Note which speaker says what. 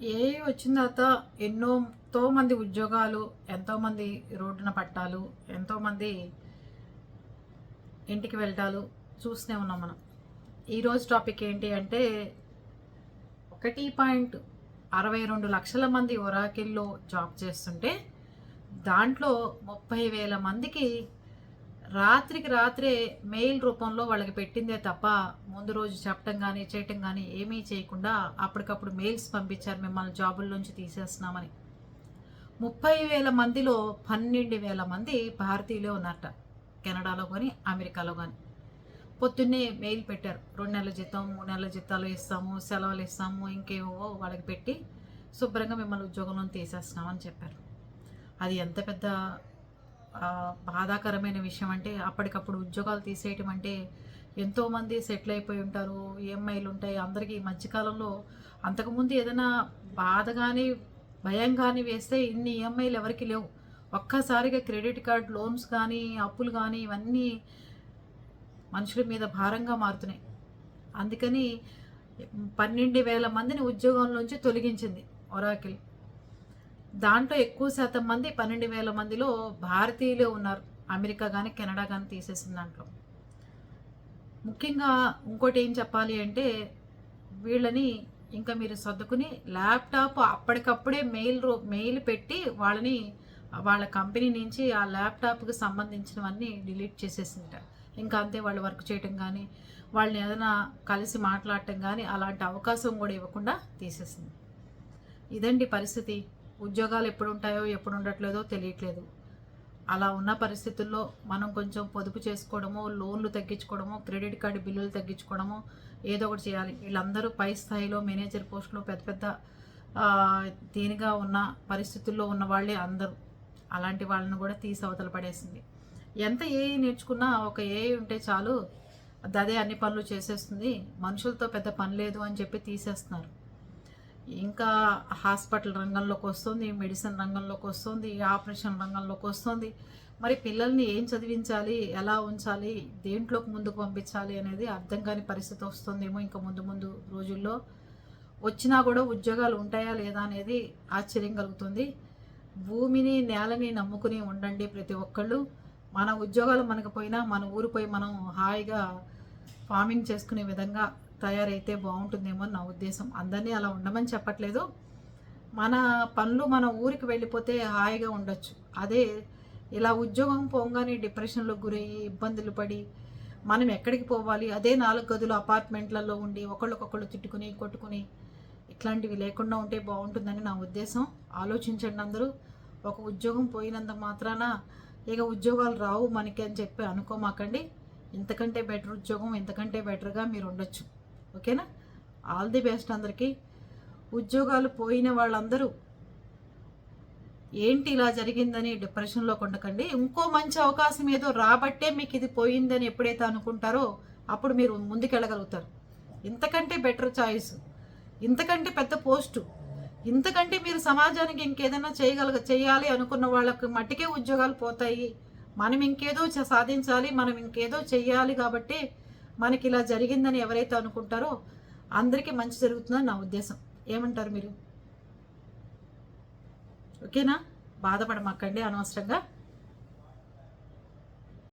Speaker 1: AI వచ్చిన తర్వాత ఎంతో మంది ఉద్యోగాలు, ఎంతోమంది రోడ్డున పట్టాలు, ఎంతోమంది ఇంటికి వెళ్ళటాలు చూస్తూనే ఉన్నాం మనం. ఈరోజు టాపిక్ ఏంటి అంటే 1.62 లక్షల మంది ఒరాకిల్లో జాబ్ చేస్తుంటే దాంట్లో 30,000 మందికి రాత్రికి రాత్రే మెయిల్ రూపంలో వాళ్ళకి పెట్టిందే తప్ప ముందు రోజు చెప్పటం కానీ చేయటం కానీ ఏమీ చేయకుండా అప్పటికప్పుడు మెయిల్స్ పంపించారు, మిమ్మల్ని జాబుల్లోంచి తీసేస్తున్నామని. 30,000 మందిలో 12,000 మంది భారతీయులే ఉన్నారట. కెనడాలో కానీ అమెరికాలో కానీ పొద్దున్నే మెయిల్ పెట్టారు, 2 నెలల జీతం 3 నెలల జీతాలు ఇస్తాము, సెలవులు ఇస్తాము, ఇంకేవో వాళ్ళకి పెట్టి శుభ్రంగా మిమ్మల్ని ఉద్యోగంలో తీసేస్తున్నామని చెప్పారు. అది ఎంత పెద్ద బాధాకరమైన విషయం అంటే, అప్పటికప్పుడు ఉద్యోగాలు తీసేయటం అంటే ఎంతోమంది సెటిల్ అయిపోయి ఉంటారు, ఈఎంఐలు ఉంటాయి అందరికీ. ఈ మధ్యకాలంలో అంతకుముందు ఏదైనా బాధ కానీ భయం కానీ వేస్తే ఇన్ని ఈఎంఐలు ఎవరికి లేవు. ఒక్కసారిగా క్రెడిట్ కార్డ్ లోన్స్ కానీ అప్పులు కానీ ఇవన్నీ మనుషుల మీద భారంగా మారుతున్నాయి. అందుకని 12,000 మందిని ఉద్యోగంలోంచి తొలగించింది ఒరాకిల్. దాంట్లో ఎక్కువ శాతం మంది 12,000 మందిలో భారతీయులే ఉన్నారు. అమెరికా కానీ కెనడా కానీ తీసేసిన దాంట్లో. ముఖ్యంగా ఇంకోటి ఏం చెప్పాలి అంటే, వీళ్ళని ఇంకా మీరు సర్దుకుని ల్యాప్టాప్ అప్పటికప్పుడే మెయిల్ పెట్టి వాళ్ళని వాళ్ళ కంపెనీ నుంచి ఆ ల్యాప్టాప్కి సంబంధించినవన్నీ డిలీట్ చేసేసింట. ఇంకా అంతే, వాళ్ళు వర్క్ చేయటం కానీ వాళ్ళని ఏదైనా కలిసి మాట్లాడటం కానీ అలాంటి అవకాశం కూడా ఇవ్వకుండా తీసేసింది. ఇదండి పరిస్థితి. ఉద్యోగాలు ఎప్పుడు ఉంటాయో ఎప్పుడు ఉండట్లేదో తెలియట్లేదు. అలా ఉన్న పరిస్థితుల్లో మనం కొంచెం పొదుపు చేసుకోవడమో, లోన్లు తగ్గించుకోవడమో, క్రెడిట్ కార్డు బిల్లులు తగ్గించుకోవడమో ఏదో ఒకటి చేయాలి. వీళ్ళందరూ పై స్థాయిలో మేనేజర్ పోస్టులో పెద్ద పెద్ద దీనిగా ఉన్న పరిస్థితుల్లో ఉన్న వాళ్ళే అందరూ. అలాంటి వాళ్ళని కూడా తీసి అవతల పడేసింది. ఎంత ఏఐ నేర్చుకున్నా ఒక ఏఐ ఉంటే చాలు, అదే అన్ని పనులు చేసేస్తుంది, మనుషులతో పెద్ద పని లేదు అని చెప్పి తీసేస్తున్నారు. ఇంకా హాస్పిటల్ రంగంలోకి వస్తుంది, మెడిసిన్ రంగంలోకి వస్తుంది, ఆపరేషన్ రంగంలోకి వస్తుంది. మరి పిల్లల్ని ఏం చదివించాలి, ఎలా ఉంచాలి, దేంట్లోకి ముందుకు పంపించాలి అనేది అర్థం కాని పరిస్థితి వస్తుందేమో ఇంకా ముందు ముందు రోజుల్లో. వచ్చినా కూడా ఉద్యోగాలు ఉంటాయా లేదా అనేది ఆశ్చర్యం కలుగుతుంది. భూమిని నేలని నమ్ముకుని ఉండండి ప్రతి ఒక్కళ్ళు. మన ఉద్యోగాలు మనకు పోయినా మన ఊరు పోయి మనం హాయిగా ఫార్మింగ్ చేసుకునే విధంగా తయారైతే బాగుంటుందేమో నా ఉద్దేశం. అందరినీ అలా ఉండమని చెప్పట్లేదు. మన పనులు మన ఊరికి వెళ్ళిపోతే హాయిగా ఉండొచ్చు. అదే ఇలా ఉద్యోగం పోగానే డిప్రెషన్లో గురయ్యి ఇబ్బందులు పడి మనం ఎక్కడికి పోవాలి, అదే 4 గదులు అపార్ట్మెంట్లలో ఉండి ఒకళ్ళకొకళ్ళు తిట్టుకుని కొట్టుకుని ఇట్లాంటివి లేకుండా ఉంటే బాగుంటుందని నా ఉద్దేశం. ఆలోచించండి అందరూ. ఒక ఉద్యోగం పోయినంత మాత్రాన ఇక ఉద్యోగాలు రావు మనకి అని చెప్పి అనుకోమాకండి. ఇంతకంటే బెటర్ ఉద్యోగం, ఇంతకంటే బెటర్గా మీరు ఉండొచ్చు. ఓకేనా? ఆల్ ది బెస్ట్ అందరికీ. ఉద్యోగాలు పోయిన వాళ్ళందరూ ఏంటి ఇలా జరిగిందని డిప్రెషన్లో ఉండకండి. ఇంకో మంచి అవకాశం ఏదో రాబట్టే మీకు ఇది పోయిందని ఎప్పుడైతే అనుకుంటారో అప్పుడు మీరు ముందుకెళ్ళగలుగుతారు. ఇంతకంటే బెటర్ చాయిస్, ఇంతకంటే పెద్ద పోస్టు, ఇంతకంటే మీరు సమాజానికి ఇంకేదైనా చేయాలి అనుకున్న వాళ్ళకి మట్టికే ఉద్యోగాలు పోతాయి. మనం ఇంకేదో సాధించాలి, మనం ఇంకేదో చెయ్యాలి కాబట్టి మనకి ఇలా జరిగిందని ఎవరైతే అనుకుంటారో అందరికీ మంచి జరుగుతుందని నా ఉద్దేశం. ఏమంటారు మీరు? ఓకేనా? బాధపడమాకండి అనవసరంగా.